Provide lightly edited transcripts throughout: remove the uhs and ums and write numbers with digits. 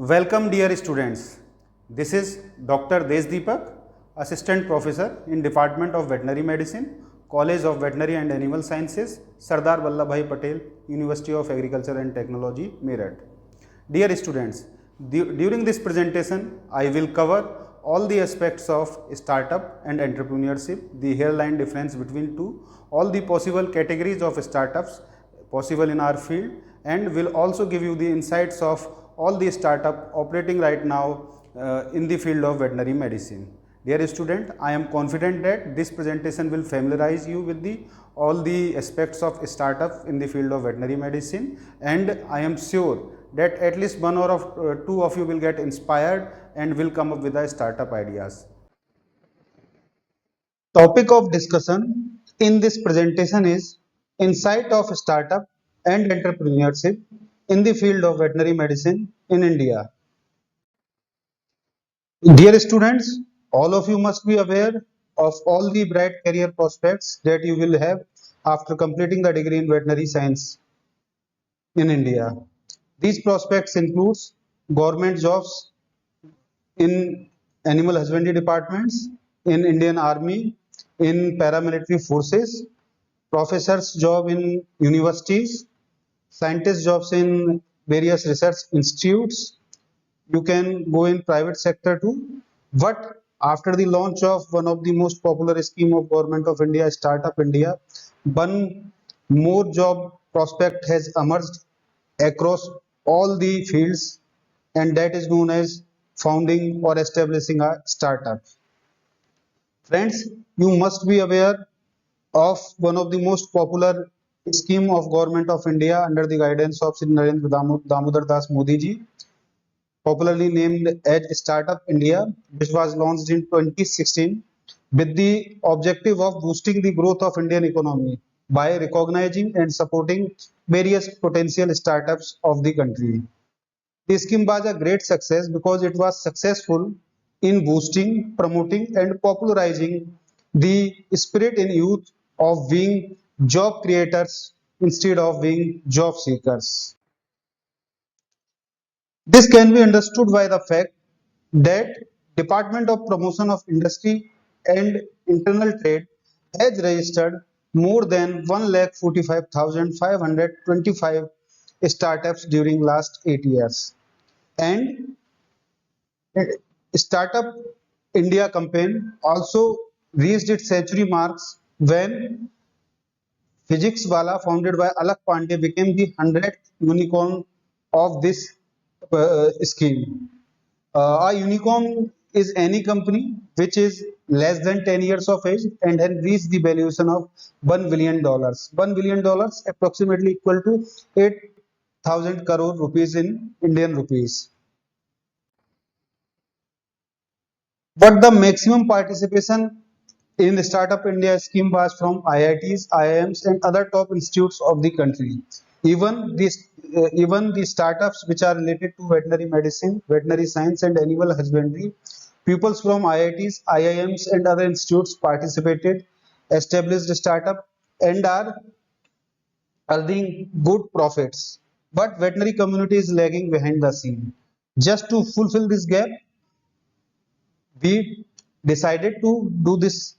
Welcome dear students. This is Dr. Deepak, Assistant Professor in Department of Veterinary Medicine, College of Veterinary and Animal Sciences, Sardar Vallabhbhai Patel, University of Agriculture and Technology, Meerut. Dear students, during this presentation, I will cover all the aspects of startup and entrepreneurship, the hairline difference between two, all the possible categories of startups possible in our field, and will also give you the insights of all the startup operating right now in the field of veterinary medicine. Dear student, I am confident that this presentation will familiarize you with all the aspects of startup in the field of veterinary medicine, and I am sure that at least one or two of you will get inspired and will come up with the startup ideas. Topic of discussion in this presentation is insight of startup and entrepreneurship in the field of veterinary medicine in India. Dear students, all of you must be aware of all the bright career prospects that you will have after completing the degree in veterinary science in India. These prospects includes government jobs in animal husbandry departments, in Indian Army, in paramilitary forces, professors job in universities, scientist jobs in various research institutes. You can go in private sector too. But after the launch of one of the most popular scheme of government of India, Startup India, one more job prospect has emerged across all the fields, and that is known as founding or establishing a startup. Friends, you must be aware of one of the most popular scheme of government of India under the guidance of Shri Narendra Damodar Das Modi ji, popularly named as Startup India, which was launched in 2016 with the objective of boosting the growth of Indian economy by recognizing and supporting various potential startups of the country. The scheme was a great success because it was successful in boosting, promoting, and popularizing the spirit in youth of being job creators instead of being job seekers. This can be understood by the fact that Department of Promotion of Industry and Internal Trade has registered more than 1,45,525 startups during last 8 years. And Startup India campaign also reached its century marks when Physics Wala, founded by Alak Pandey, became the 100th unicorn of this scheme. A unicorn is any company which is less than 10 years of age and has reached the valuation of $1 billion. $1 billion approximately equal to 8,000 crore rupees in Indian rupees. But the maximum participation in the Startup India scheme was from IITs, IIMs, and other top institutes of the country. Even the startups which are related to veterinary medicine, veterinary science, and animal husbandry, pupils from IITs, IIMs, and other institutes participated, established a startup, and are earning good profits. But veterinary community is lagging behind the scene. Just to fulfill this gap, we decided to do this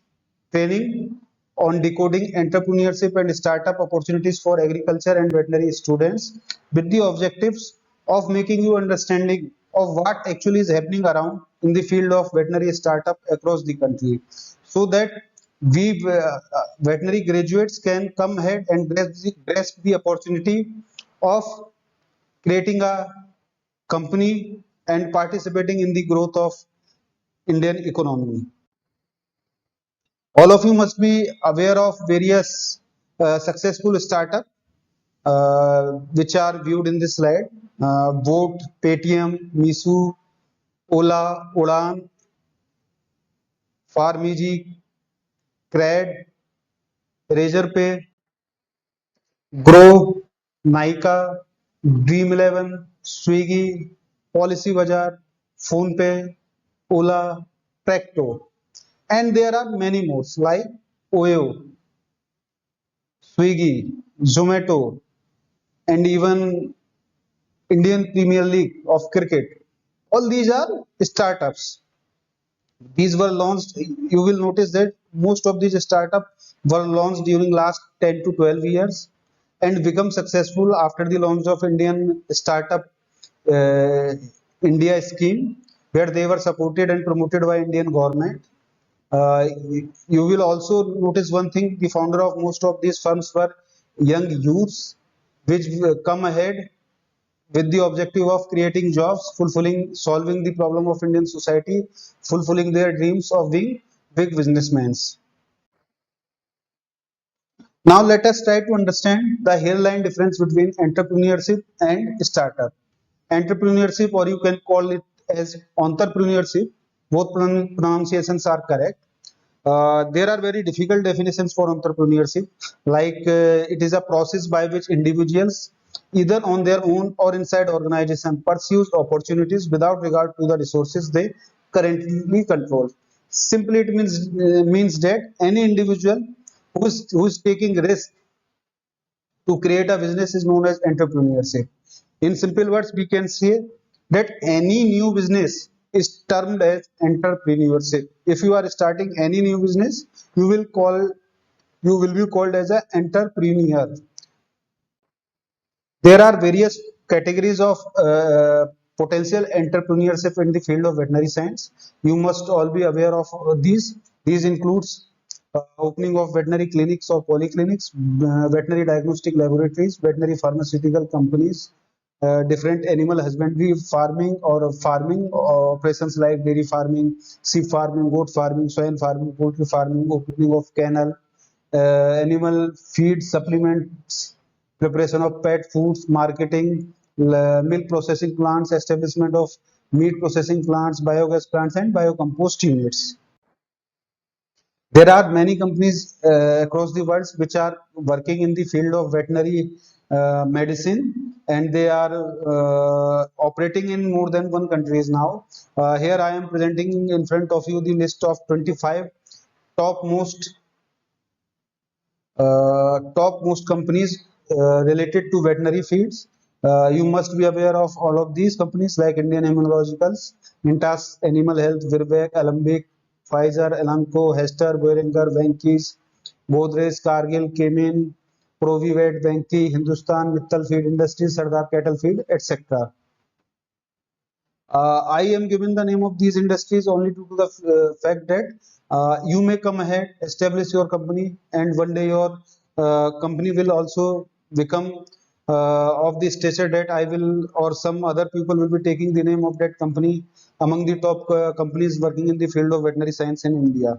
training on decoding entrepreneurship and startup opportunities for agriculture and veterinary students with the objectives of making you understanding of what actually is happening around in the field of veterinary startup across the country, so that we veterinary graduates can come ahead and grasp the opportunity of creating a company and participating in the growth of Indian economy. All of you must be aware of various successful startups which are viewed in this slide. Boat, Paytm, Misu, Ola, Udan, Farmiji, Cred, Razorpay, Grow, Nykaa, Dream11, Swiggy, Policy Bazaar, PhonePe, Ola, Practo. And there are many more like Oyo, Swiggy, Zomato, and even Indian Premier League of cricket. All these are startups. These were launched. You will notice that most of these startups were launched during last 10 to 12 years and become successful after the launch of Indian startup uh, India scheme, where they were supported and promoted by Indian government. Uh, you will also notice one thing: the founder of most of these firms were young youths, which come ahead with the objective of creating jobs, fulfilling, solving the problem of Indian society, fulfilling their dreams of being big businessmen. Now let us try to understand the hairline difference between entrepreneurship and startup. Entrepreneurship, or you can call it as entrepreneurship, both pronunciations are correct. There are very difficult definitions for entrepreneurship, like it is a process by which individuals, either on their own or inside organization, pursues opportunities without regard to the resources they currently control. Simply, it means that any individual who is taking risk to create a business is known as entrepreneurship. In simple words, we can say that any new business is termed as entrepreneurship. If you are starting any new business, you will call you will be called as an entrepreneur. There are various categories of potential entrepreneurship in the field of veterinary science. You must all be aware of these. These includes opening of veterinary clinics or polyclinics, veterinary diagnostic laboratories, veterinary pharmaceutical companies, different animal husbandry, farming operations like dairy farming, sheep farming, goat farming, swine farming, poultry farming, opening of kennel, animal feed supplements, preparation of pet foods, marketing, milk processing plants, establishment of meat processing plants, biogas plants, and biocompost units. There are many companies across the world which are working in the field of veterinary medicine, and they are operating in more than one countries now. Here I am presenting in front of you the list of 25 topmost topmost companies related to veterinary fields. You must be aware of all of these companies like Indian Immunologicals, Intas Animal Health, Virbac, Alembic, Pfizer, Elanco, Hester, Boehringer, Venky's, Godrej, Cargill, Kemin, Provivet, Venky, Hindustan, Mittal Feed Industries, Sardar Cattle Feed, etc. I am given the name of these industries only due to the fact that you may come ahead, establish your company, and one day your company will also become of the stature that I will or some other people will be taking the name of that company among the top companies working in the field of veterinary science in India.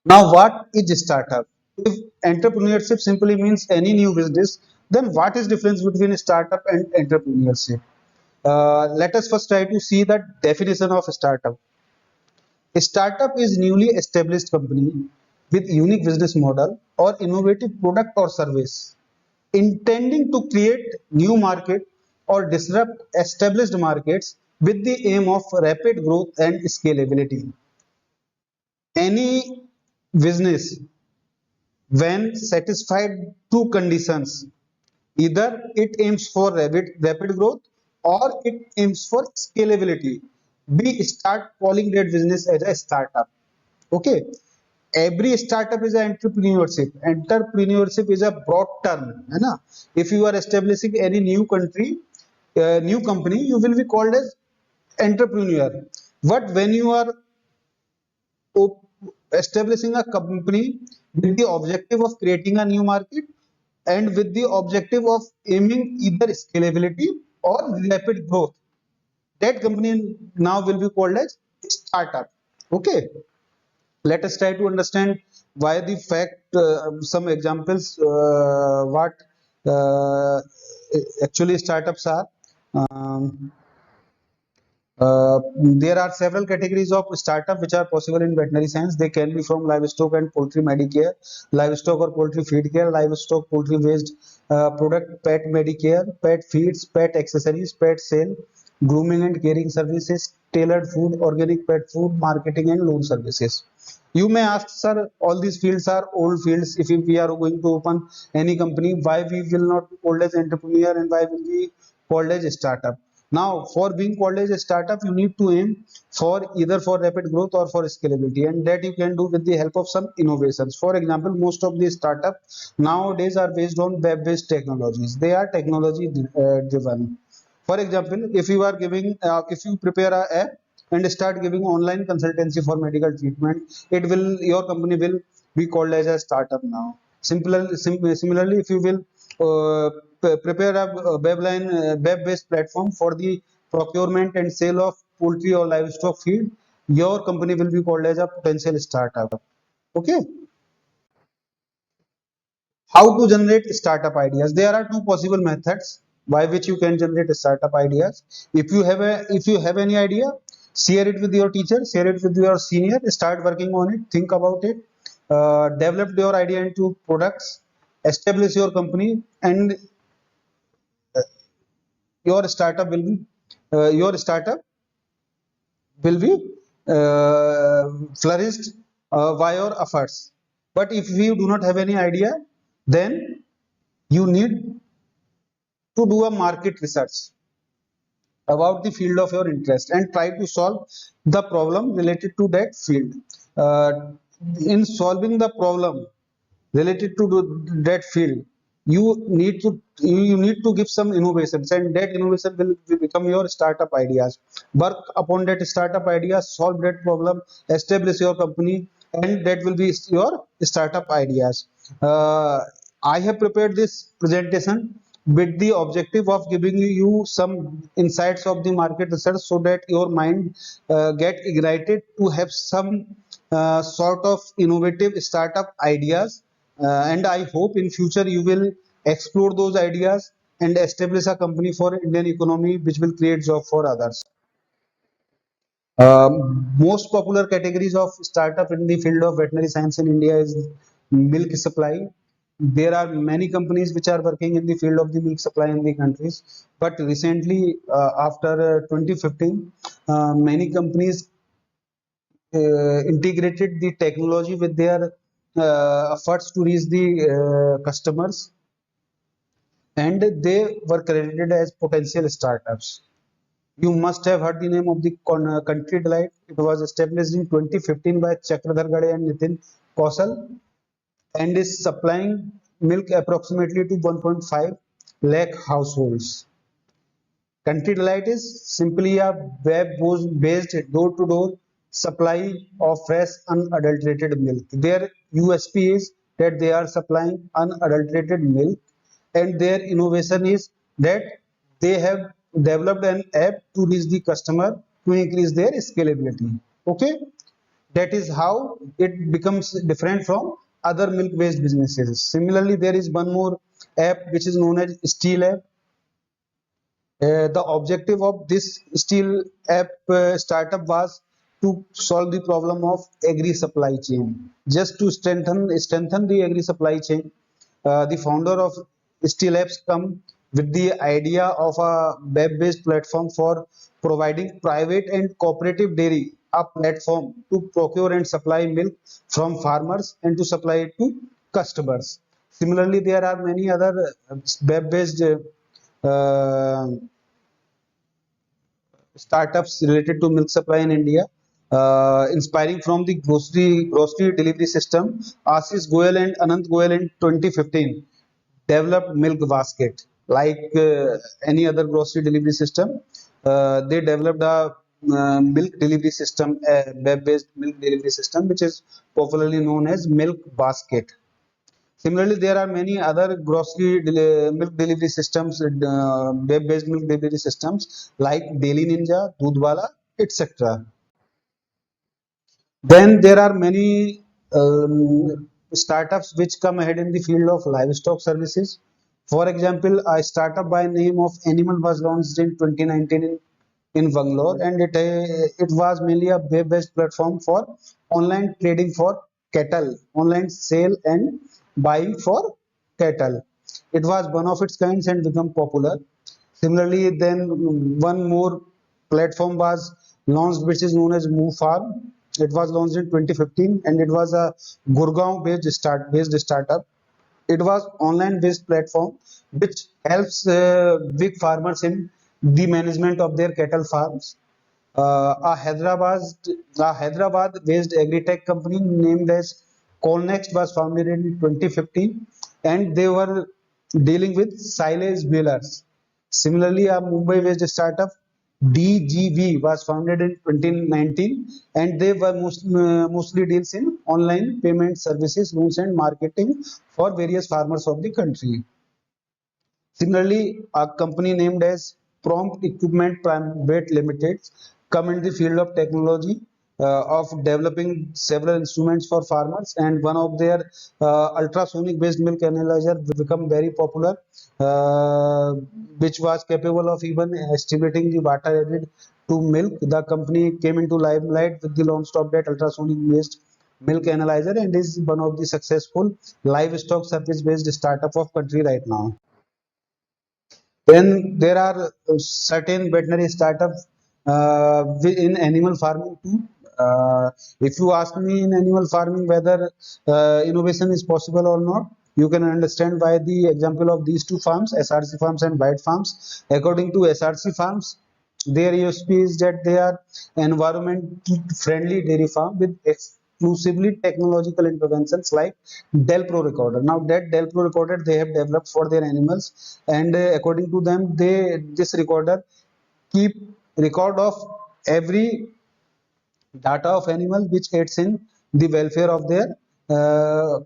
Now, what is startup? If entrepreneurship simply means any new business, then what is difference between startup and entrepreneurship? Let us first try to see the definition of startup. A startup is newly established company with unique business model or innovative product or service intending to create new market or disrupt established markets with the aim of rapid growth and scalability. Any business, when satisfied two conditions, either it aims for rapid growth or it aims for scalability, we start calling that business as a startup. Okay. Every startup is an entrepreneurship. Entrepreneurship is a broad term. है ना? If you are establishing any new country, new company, you will be called as entrepreneur. But when you are establishing a company with the objective of creating a new market and with the objective of aiming either scalability or rapid growth, that company now will be called as startup. Okay, let us try to understand why the fact some examples what uh, actually startups are. um, there are several categories of startup which are possible in veterinary science. They can be from livestock and poultry medicare, livestock or poultry feed care, livestock poultry waste product, pet medicare, pet feeds, pet accessories, pet sale, grooming and caring services, tailored food, organic pet food, marketing and loan services. You may ask, sir, all these fields are old fields. If we are going to open any company, why we will not be called as entrepreneur and why will we called as startup? Now, for being called as a startup, you need to aim for either for rapid growth or for scalability, and that you can do with the help of some innovations. For example, most of the startups nowadays are based on web-based technologies. They are technology driven. For example, if you are giving, if you prepare a app and start giving online consultancy for medical treatment, your company will be called as a startup now. Similarly, if you will prepare a web-based platform for the procurement and sale of poultry or livestock feed, your company will be called as a potential startup. Okay. How to generate startup ideas? There are two possible methods by which you can generate startup ideas. If you have any idea, share it with your teacher, share it with your senior, start working on it, think about it, develop your idea into products, establish your company, and your startup will be your startup will be flourished by your efforts. But if you do not have any idea, then you need to do a market research about the field of your interest and try to solve the problem related to that field. Uh, in solving the problem related to that field, you you need to give some innovations, and that innovation will become your startup ideas. Work upon that startup idea, solve that problem, establish your company, and that will be your startup ideas. uh, I have prepared this presentation with the objective of giving you some insights of the market research, so that your mind get ignited to have some sort of innovative startup ideas. And I hope in future you will explore those ideas and establish a company for Indian economy, which will create job for others. Most popular categories of startup in the field of veterinary science in India is milk supply. There are many companies which are working in the field of the milk supply in the countries. But recently, after 2015, many companies integrated the technology with their efforts to reach the customers, and they were credited as potential startups. You must have heard the name of the country delight. It was established in 2015 by Chakradhar Gade and Nitin Kausal, and is supplying milk approximately to 1.5 lakh households. Country Delight is simply a web-based door-to-door supply of fresh, unadulterated milk. Their USP is that they are supplying unadulterated milk, and their innovation is that they have developed an app to reach the customer to increase their scalability. Okay, that is how it becomes different from other milk-based businesses. Similarly, there is one more app which is known as Steel App. The objective of this steel app startup was to solve the problem of agri supply chain. Just to strengthen the agri supply chain, the founder of Steel Apps come with the idea of a web-based platform for providing private and cooperative dairy a platform to procure and supply milk from farmers and to supply it to customers. Similarly, there are many other web-based startups related to milk supply in India, inspiring from the grocery delivery system. Ashish Goyal and Anant Goyal in 2015 developed Milk Basket. Like any other grocery delivery system, they developed a milk delivery system, a web-based milk delivery system, which is popularly known as Milk Basket. Similarly, there are many other milk delivery systems, web-based milk delivery systems like Daily Ninja, Doodhwala, etc. Then there are many startups which come ahead in the field of livestock services. For example, a startup by name of Animal was launched in 2019 in Bangalore, and it was mainly a web-based platform for online trading for cattle, online sale and buying for cattle. It was one of its kinds and become popular. Similarly, then one more platform was launched, which is known as Move Farm. It was launched in 2015, and it was a Gurgaon based startup. It was online based platform which helps big farmers in the management of their cattle farms. A Hyderabad-based agri-tech company named as Colnext was founded in 2015, and they were dealing with silage balers. Similarly, a Mumbai-based startup DGV was founded in 2019, and they were mostly deals in online payment services, loans, and marketing for various farmers of the country. Similarly, a company named as Prompt Equipment Private Limited come in the field of technology of developing several instruments for farmers, and one of their ultrasonic based milk analyzer become very popular, uh, which was capable of even estimating the water added to milk. The company came into limelight with the launch of that ultrasonic based milk analyzer and is one of the successful livestock service based startup of country right now. Then there are certain veterinary startups in animal farming too. If you ask me in animal farming whether innovation is possible or not, you can understand by the example of these two farms, SRC farms and White farms. According to SRC farms, their USP is that they are environment friendly dairy farm with exclusively technological interventions like Del Pro recorder. Now that Del Pro recorder they have developed for their animals, and according to them, they this recorder keep record of every data of animal which aids in the welfare of their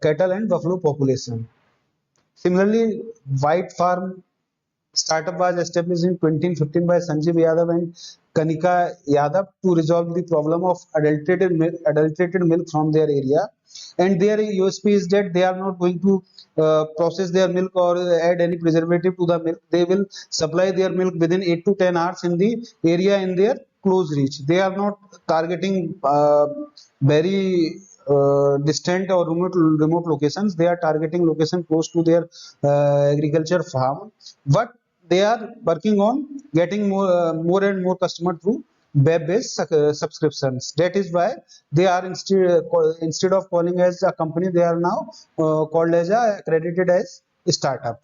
cattle and buffalo population. Similarly, White Farm startup was established in 2015 by Sanjeev Yadav and Kanika Yadav to resolve the problem of adulterated milk from their area. And their USP is that they are not going to process their milk or add any preservative to the milk. They will supply their milk within 8 to 10 hours in the area in their close reach. They are not targeting very distant or remote locations. They are targeting location close to their agriculture farm, but they are working on getting more and more customer through web-based subscriptions. That is why they are instead of calling as a company, they are now called as a accredited as a startup.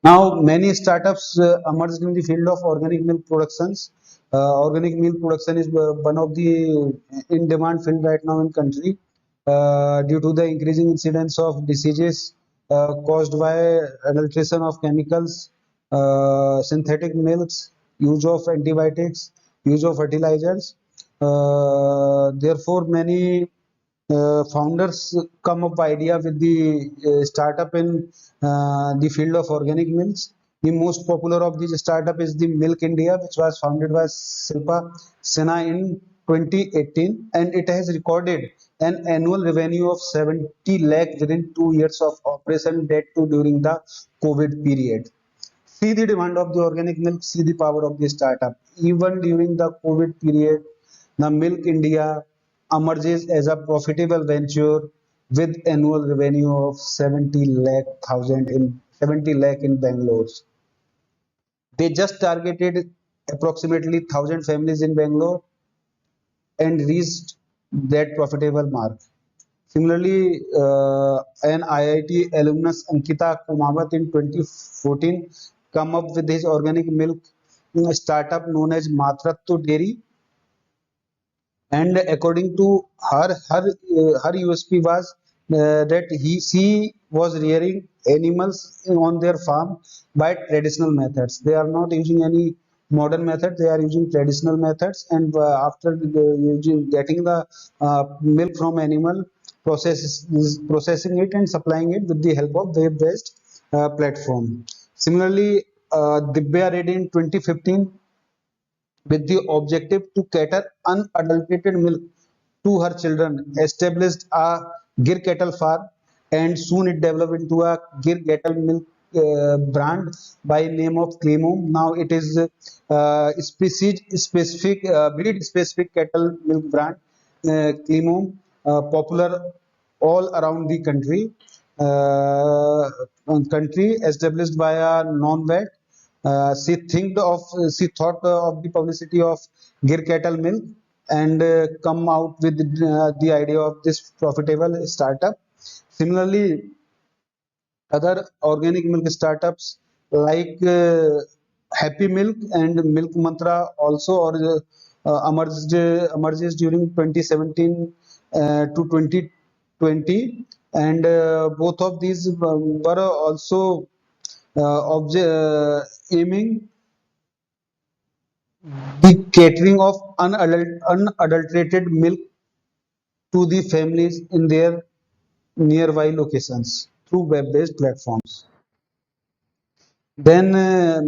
Now, many startups emerged in the field of organic milk productions. Organic milk production is one of the in-demand field right now in country due to the increasing incidence of diseases caused by adulteration of chemicals, synthetic milks, use of antibiotics, use of fertilizers. Therefore, many founders come up idea with the startup in the field of organic milks. The most popular of these startup is the Milk India, which was founded by Silpa Sinha in 2018, and it has recorded an annual revenue of 70 lakh within 2 years of operation, that too during the COVID period. See the demand of the organic milk, see the power of the startup. Even during the COVID period, the Milk India emerges as a profitable venture with annual revenue of 70 lakh in Bangalore. They just targeted approximately 1,000 families in Bangalore and reached that profitable mark. Similarly, an IIT alumnus Ankita Kumawat in 2014 come up with his organic milk startup known as Matrattu Dairy, and according to her USP was that she was rearing animals on their farm by traditional methods. They are not using any modern method, they are using traditional methods, and after getting the milk from animal, processing it and supplying it with the help of web based platform. Similarly, Dibya Reddy in 2015, with the objective to cater unadulterated milk to her children, established a Gir cattle farm, and soon it developed into a Gir cattle milk brand by name of Clemom. Now it is species specific, breed specific cattle milk brand, Clemom, popular all around the country, established by a non-vet. She thought of the publicity of Gir cattle milk, and come out with the idea of this profitable startup. Similarly, other organic milk startups like Happy Milk and Milk Mantra also emerges during 2017 to 2020, and both of these were also aiming the catering of unadulterated milk to the families in their nearby locations through web-based platforms. Then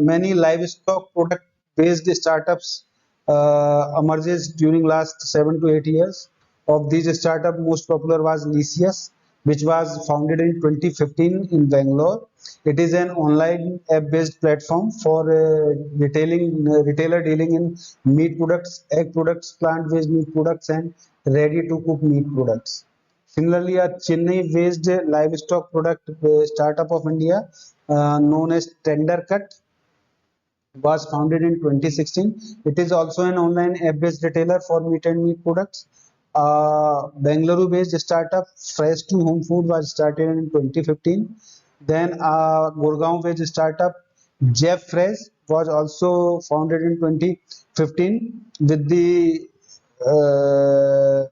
many livestock product based startups emerges during last 7 to 8 years. Of these startup, most popular was Lycius, which was founded in 2015 in Bangalore. It is an online app-based platform for retailer dealing in meat products, egg products, plant-based meat products, and ready-to-cook meat products. Similarly, a Chennai-based livestock product startup of India, known as Tender Cut, was founded in 2016. It is also an online app-based retailer for meat and meat products. Bangalore-based startup Fresh to Home Food was started in 2015. Then Gurgaon-based startup Jeff Fresh was also founded in 2015 with the uh,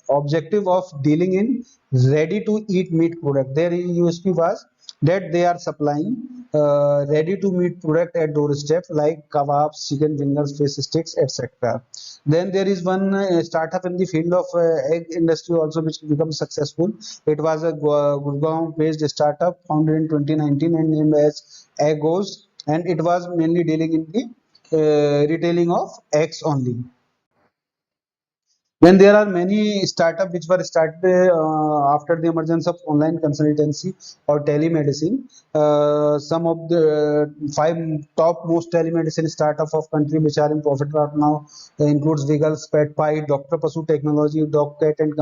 objective of dealing in ready to eat meat product. Their USP was that they are supplying ready to meat product at doorstep like kebabs, chicken fingers, fish sticks, etc. Then there is one startup in the field of egg industry also which became successful. It was a Gurgaon based startup founded in 2019 and named as Eggos, and it was mainly dealing in the retailing of eggs only. Then there are many startups which were started after the emergence of online consultancy or telemedicine. Some of the five top most telemedicine startups of country which are in profit right now includes Wiggles, PetPie, Dr. Pasu Technology, DocCat and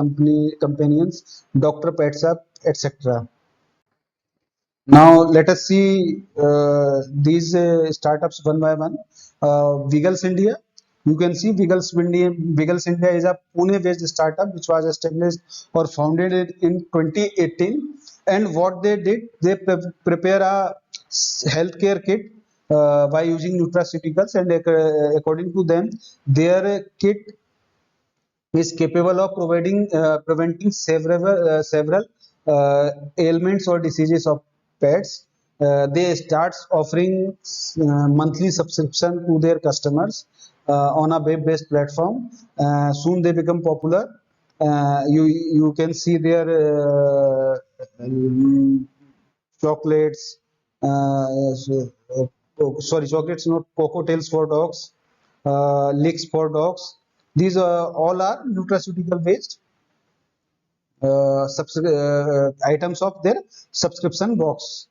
Companions, Dr. PetSup, etc. Now let us see these startups one by one. Wiggles India. You can see Wiggles India is a Pune-based startup which was established or founded in 2018. And what they did, they prepare a healthcare kit by using nutraceuticals, and according to them, their kit is capable of preventing several ailments or diseases of pets. They start offering monthly subscription to their customers on a web-based platform. Soon they become popular. You can see their chocolates. Sorry, chocolates, not cocktails for dogs, licks for dogs. These all are nutraceutical based items of their subscription box.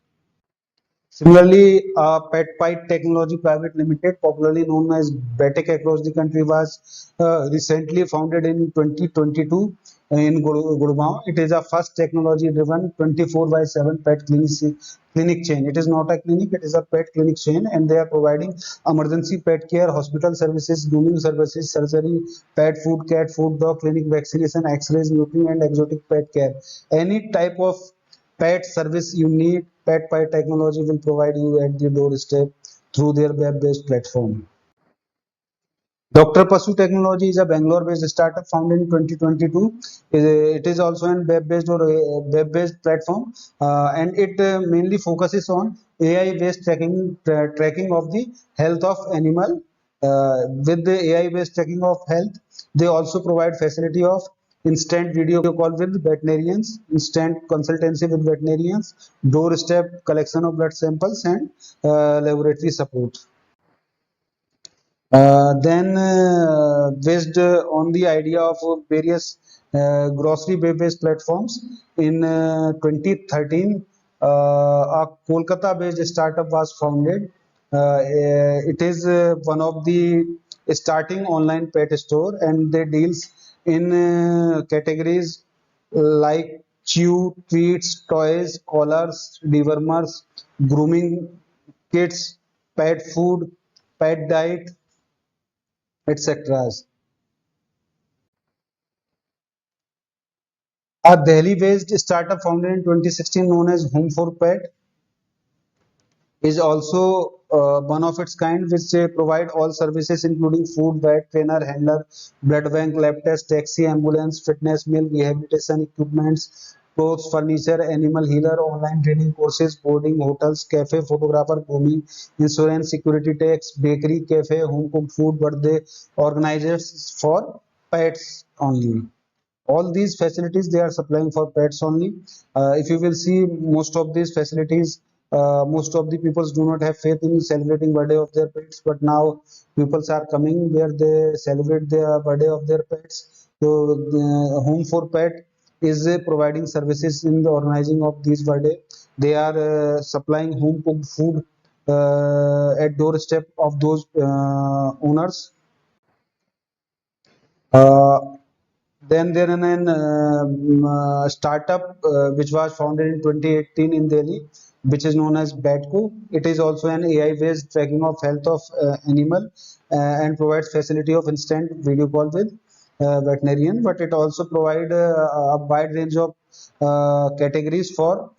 Similarly, PetPie Technology Private Limited, popularly known as Betek across the country, was recently founded in 2022 in Gurgaon. It is a first technology-driven 24 by 7 clinic chain. It is not a clinic; it is a pet clinic chain, and they are providing emergency pet care, hospital services, grooming services, surgery, pet food, cat food, dog clinic, vaccination, X-rays, neutering, and exotic pet care. Any type of pet service you need, pet pie technology will provide you at the doorstep through their web-based platform. Dr. Pasu Technology is a Bangalore-based startup founded in 2022. It is also a web-based or a web-based platform, and it mainly focuses on AI-based tracking of the health of animal. With the AI-based tracking of health, they also provide facility of instant video call with veterinarians, instant consultancy with veterinarians, doorstep collection of blood samples, and laboratory support. Then, based on the idea of various grocery-based platforms, in 2013, a Kolkata-based startup was founded. It is one of the starting online pet store, and they deals in categories like chew, treats, toys, collars, dewormers, grooming kits, pet food, pet diet, etc. A Delhi-based startup founded in 2016 known as Home for Pet is also one of its kind, which provide all services including food, vet, trainer, handler, blood bank, lab test, taxi, ambulance, fitness meal, rehabilitation equipments, clothes, furniture, animal healer, online training courses, boarding, hotels, cafe, photographer, grooming, insurance, security tax, bakery, cafe, home cooked food, birthday organizers for pets only. All these facilities they are supplying for pets only. If you will see most of these facilities, most of the people do not have faith in celebrating birthday of their pets, but now people are coming where they celebrate the birthday of their pets. So the home for pet is providing services in the organizing of these birthday. They are supplying home cooked food at doorstep of those owners. uh, Then there is an startup which was founded in 2018 in Delhi, which is known as Batco. It is also an AI-based tracking of health of animal and provides facility of instant video call with veterinarian. But it also provide a wide range of categories for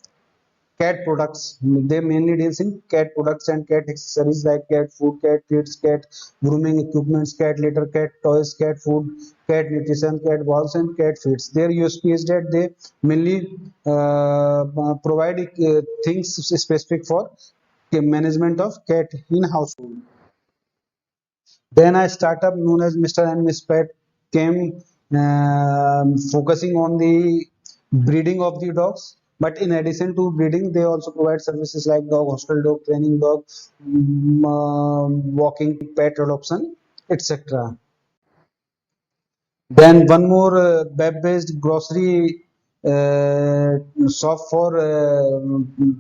cat products. They mainly deals in cat products and cat accessories like cat food, cat treats, cat grooming equipments, cat litter, cat toys, cat food, cat nutrition, cat balls, and cat feeds. Their USP is that they mainly provide things specific for management of cat in household. Then a startup known as Mr. and Miss Pet came, focusing on the breeding of the dogs. But in addition to breeding, they also provide services like dog hostel, dog training, dog walking, pet adoption, etc. Then one more web-based grocery shop for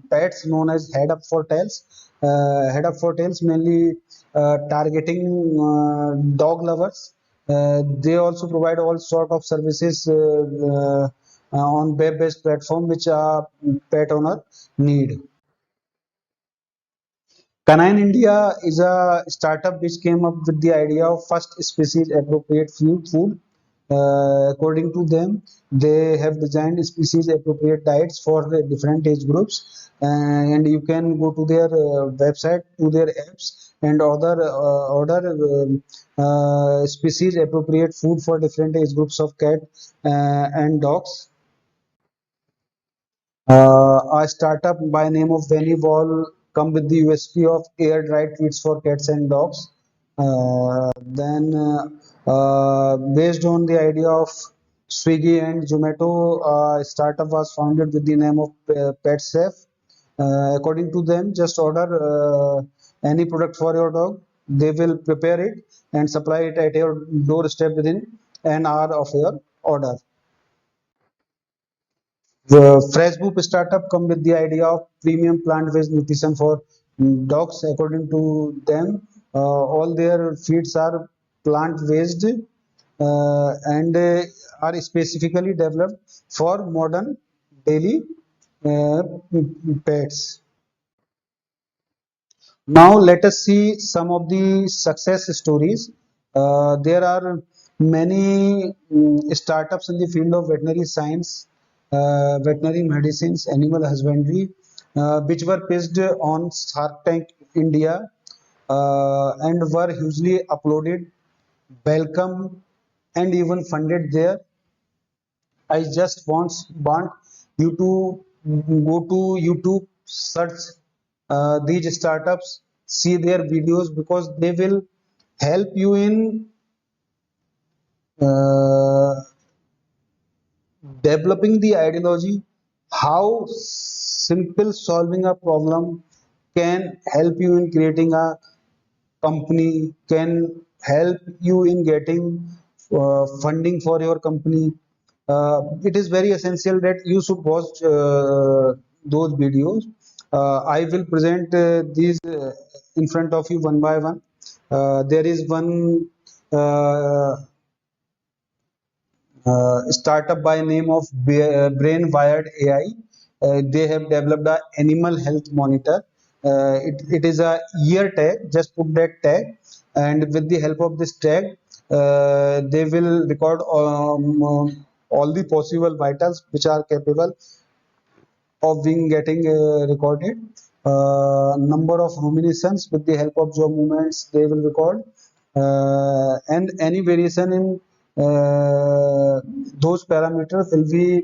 pets known as Head Up for Tails. Head Up for Tails mainly targeting dog lovers. They also provide all sort of services on web-based platform which a pet owner need. Canine India is a startup which came up with the idea of first species appropriate food. According to them, they have designed species appropriate diets for the different age groups, and you can go to their website, to their apps, and order species appropriate food for different age groups of cat and dogs. A startup by name of Vallabhbhai come with the USP of air dried treats for cats and dogs. Based on the idea of Swiggy and Zomato, a startup was founded with the name of Pet Safe. According to them, just order any product for your dog. They will prepare it and supply it at your doorstep within an hour of your order. The Fresh startup come with the idea of premium plant-based nutrition for dogs. According to them, all their feeds are plant-based and are specifically developed for modern daily uh, pets. Now let us see some of the success stories. There are many startups in the field of veterinary science, veterinary medicines, animal husbandry, which were pitched on Shark Tank India and were hugely uploaded, welcome, and even funded there. I just want you to go to YouTube, search these startups, see their videos because they will help you in uh, developing the ideology how simple solving a problem can help you in creating a company, can help you in getting funding for your company. It is very essential that you should watch those videos. I will present these in front of you one by one. There is one startup by name of Brainwired AI. They have developed a animal health monitor. It is a ear tag. Just put that tag, and with the help of this tag, they will record all the possible vitals which are capable of being getting recorded. number of ruminations with the help of jaw movements they will record, and any variation in those parameters will be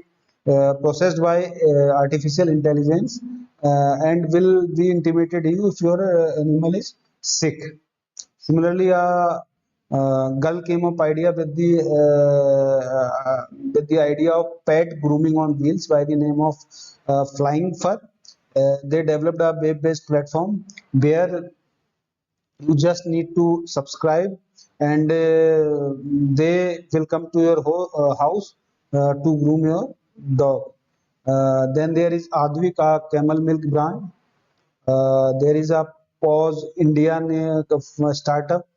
processed by artificial intelligence and will be intimated you if your animal is sick. Similarly, girl came up idea with the idea of pet grooming on wheels by the name of Flying Fur. They developed a web-based platform where you just need to subscribe, and they will come to your house to groom your dog. Then there is Advik, a camel milk brand. There is a Pause Indian startup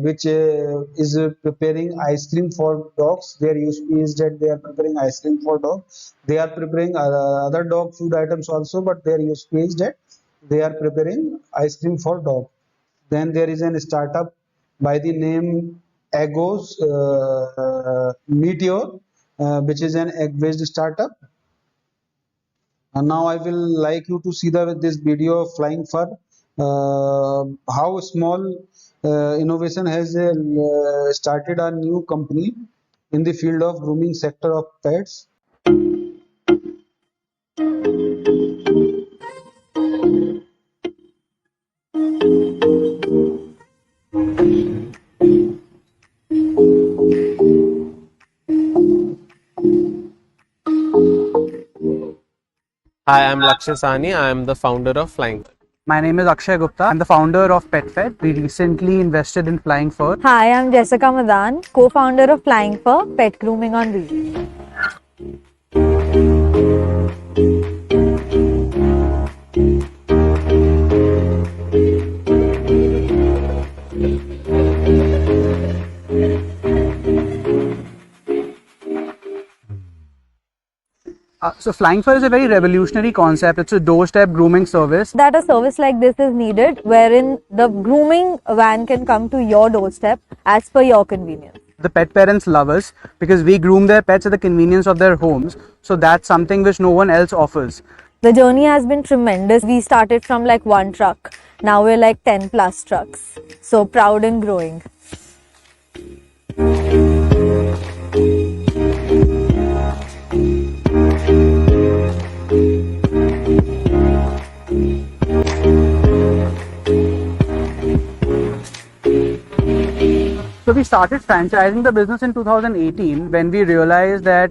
which is preparing ice cream for dogs. Their USP is that they are preparing ice cream for dogs. They are preparing other dog food items also, but their USP is that they are preparing ice cream for dog. Then there is a startup by the name Agos Meteor, which is an egg-based startup. And now I will like you to see this video of Flying Fur, how small innovation has started a new company in the field of grooming sector of pets. Hi, I'm Lakshya Sani. I am the founder of Flying. My name is Akshay Gupta. I'm the founder of PetFed. We recently invested in Flying Fur. Hi, I'm Jessica Madan, co-founder of Flying Fur, pet grooming on wheels. So Flying Fur is a very revolutionary concept. It's a doorstep grooming service. That a service like this is needed, wherein the grooming van can come to your doorstep as per your convenience. The pet parents love us because we groom their pets at the convenience of their homes. So that's something which no one else offers. The journey has been tremendous. We started from like one truck. Now we're like 10 plus trucks. So proud and growing. So we started franchising the business in 2018 when we realized that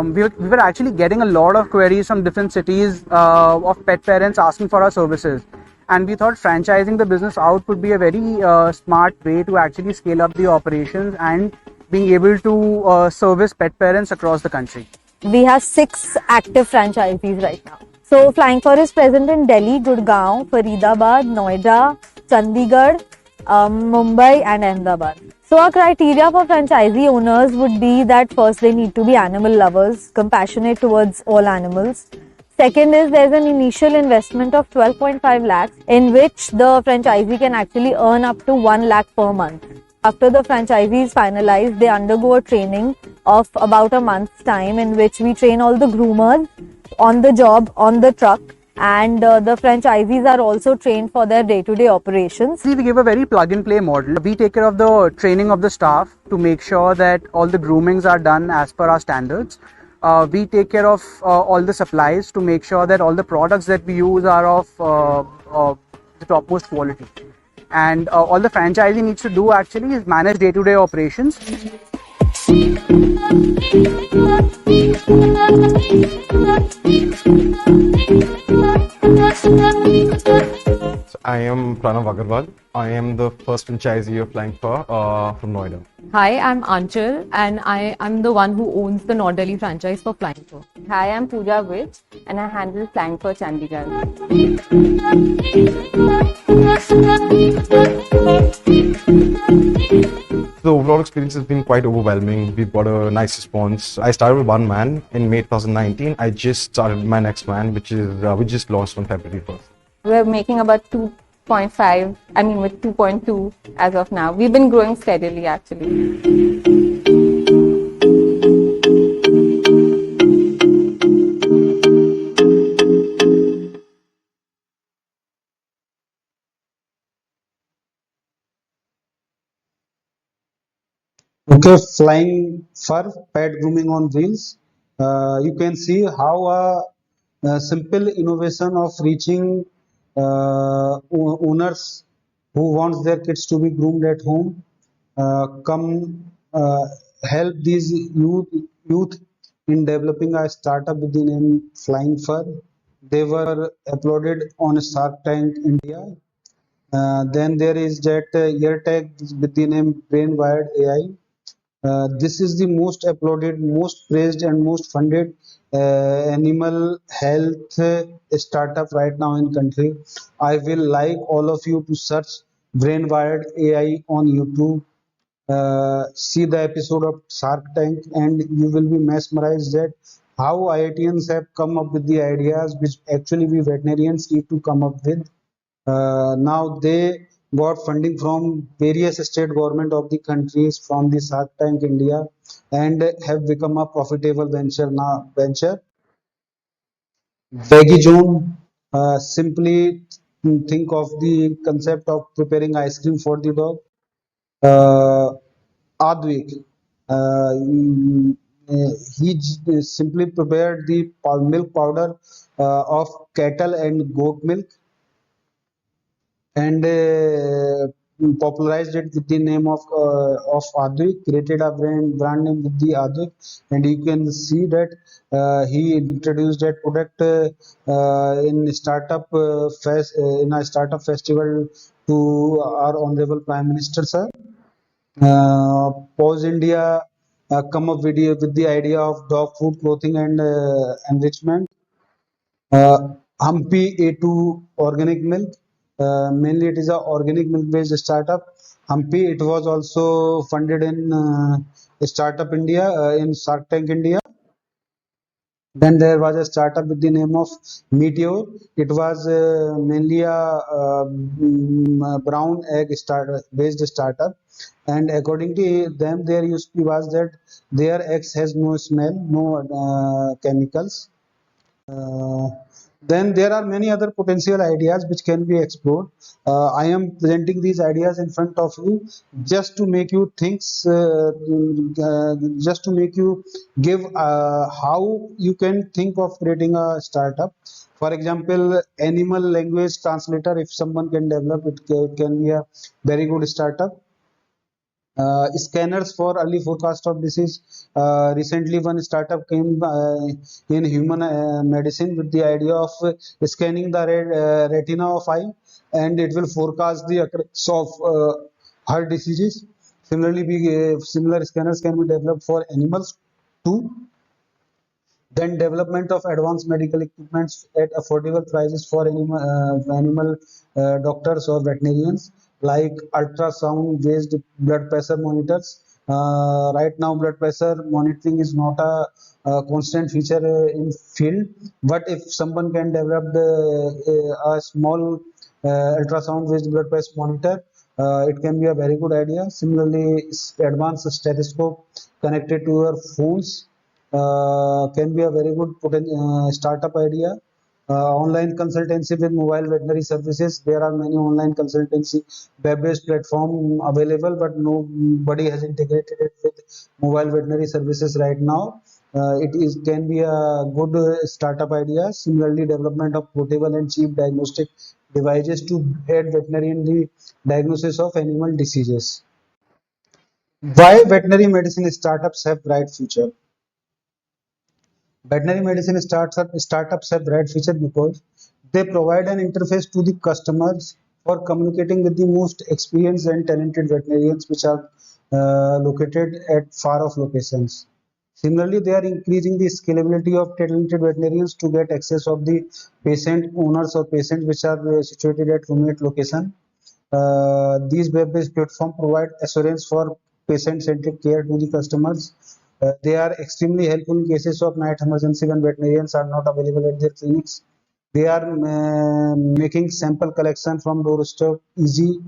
we were actually getting a lot of queries from different cities of pet parents asking for our services. And we thought franchising the business out would be a very smart way to actually scale up the operations and being able to service pet parents across the country. We have 6 active franchisees right now. So Flying Fur is present in Delhi, Gurgaon, Faridabad, Noida, Chandigarh, Mumbai and Ahmedabad. So our criteria for franchisee owners would be that first they need to be animal lovers, compassionate towards all animals. Second is there's an initial investment of 12.5 lakhs in which the franchisee can actually earn up to 1 lakh per month. After the franchisee is finalized, they undergo a training of about a month's time in which we train all the groomers on the job, on the truck, and the franchisees are also trained for their day-to-day operations. We give a very plug-and-play model. We take care of the training of the staff to make sure that all the groomings are done as per our standards. We take care of all the supplies to make sure that all the products that we use are of the topmost quality. And all the franchisee needs to do actually is manage day-to-day operations. So I am Pranav Agarwal. I am the first franchisee of Flying Fur from Noida. Hi, I'm Anchal and I am the one who owns the North Delhi franchise for Flying Fur. Hi, I'm Pooja Vich and I handle Flying Fur Chandigarh. The overall experience has been quite overwhelming. We've got a nice response. I started with one man in May 2019. I just started my next man, which is we just launched on February 1st. We're making about 2.5, with 2.2 as of now. We've been growing steadily actually. Okay, flying fur, pet grooming on wheels. You can see how a simple innovation of reaching owners who wants their kids to be groomed at home come help these youth in developing a startup with the name Flying Fur. They were uploaded on Shark Tank India. Then there is that ear tag with the name Brainwired AI. This is the most uploaded, most praised, and most funded animal health startup right now in country. I will like all of you to search Brainwired AI on YouTube. See the episode of Shark Tank, and you will be mesmerized at how IITians have come up with the ideas which actually we veterinarians need to come up with. Now they got funding from various state government of the countries from the Shark Tank India and have become a profitable venture. Veggie zone, simply think of the concept of preparing ice cream for the dog. Uh, Advik, simply prepared the milk powder of cattle and goat milk and popularized it with the name of Advik, created a brand name with the Advik, and you can see that he introduced that product in a startup festival to our honorable Prime Minister, sir. Pause India come up with the idea of dog food, clothing, and enrichment. Uh, Humpy A2 organic milk. Mainly, it is a organic milk based startup. Humpy, it was also funded in Startup India, in Shark Tank India. Then there was a startup with the name of Meteor. It was mainly a brown egg based startup. And according to them, their USP was that their eggs has no smell, no chemicals. Uh, then there are many other potential ideas which can be explored. I am presenting these ideas in front of you just to make you think, just to make you give how you can think of creating a startup. For example, animal language translator, if someone can develop it, can be a very good startup. Scanners for early forecast of disease. Recently, one startup came in human medicine with the idea of scanning the retina of eye, and it will forecast the occurrence of heart diseases. Similar scanners can be developed for animals too. Then development of advanced medical equipments at affordable prices for animal doctors or veterinarians, like ultrasound based blood pressure monitors. Right now blood pressure monitoring is not a constant feature in field, but if someone can develop a small ultrasound based blood pressure monitor, it can be a very good idea. Similarly, advanced stethoscope connected to your phones can be a very good startup idea. Online consultancy with mobile veterinary services. There are many online consultancy web-based platform available, but nobody has integrated it with mobile veterinary services right now. It is can be a good startup idea. Similarly, development of portable and cheap diagnostic devices to aid veterinary in the diagnosis of animal diseases. Why veterinary medicine startups have bright future? Veterinary medicine startups have bright future because they provide an interface to the customers for communicating with the most experienced and talented veterinarians which are located at far off locations. Similarly, they are increasing the scalability of talented veterinarians to get access of the patient owners or patients which are situated at remote location. These web-based platforms provide assurance for patient-centric care to the customers. They are extremely helpful in cases of night emergency when veterinarians are not available at their clinics. They are making sample collection from doorstep easy.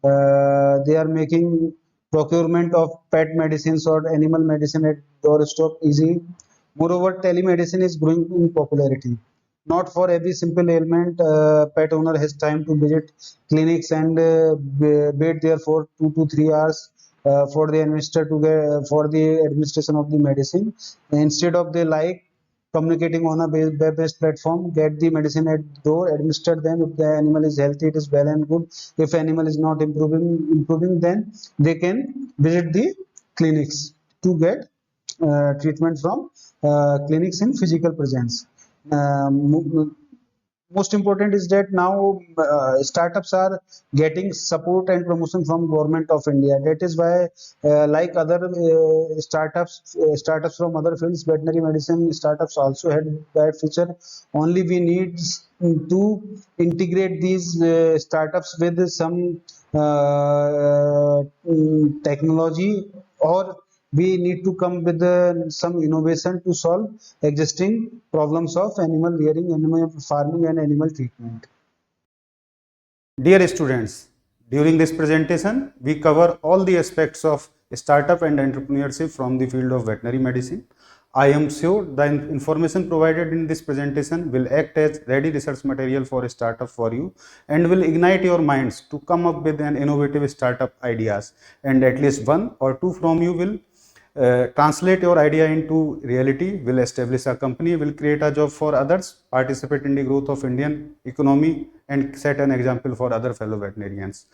They are making procurement of pet medicines or animal medicine at doorstep easy. Moreover, telemedicine is growing in popularity. Not for every simple ailment, pet owner has time to visit clinics and wait there for 2 to 3 hours for the administrator to get for the administration of the medicine. Instead of they like communicating on a web-based platform, get the medicine at door, administer them. If the animal is healthy, it is well and good. If animal is not improving, then they can visit the clinics to get treatment from clinics in physical presence. Most important is that now startups are getting support and promotion from government of India. That is why like other startups from other fields, veterinary medicine startups also had that feature. Only we need to integrate these startups with some technology, or we need to come with some innovation to solve existing problems of animal rearing, animal farming and animal treatment. Dear students, during this presentation, we cover all the aspects of startup and entrepreneurship from the field of veterinary medicine. I am sure the information provided in this presentation will act as ready research material for a startup for you and will ignite your minds to come up with an innovative startup ideas, and at least one or two from you will translate your idea into reality, will establish a company, will create a job for others, participate in the growth of Indian economy and set an example for other fellow veterinarians.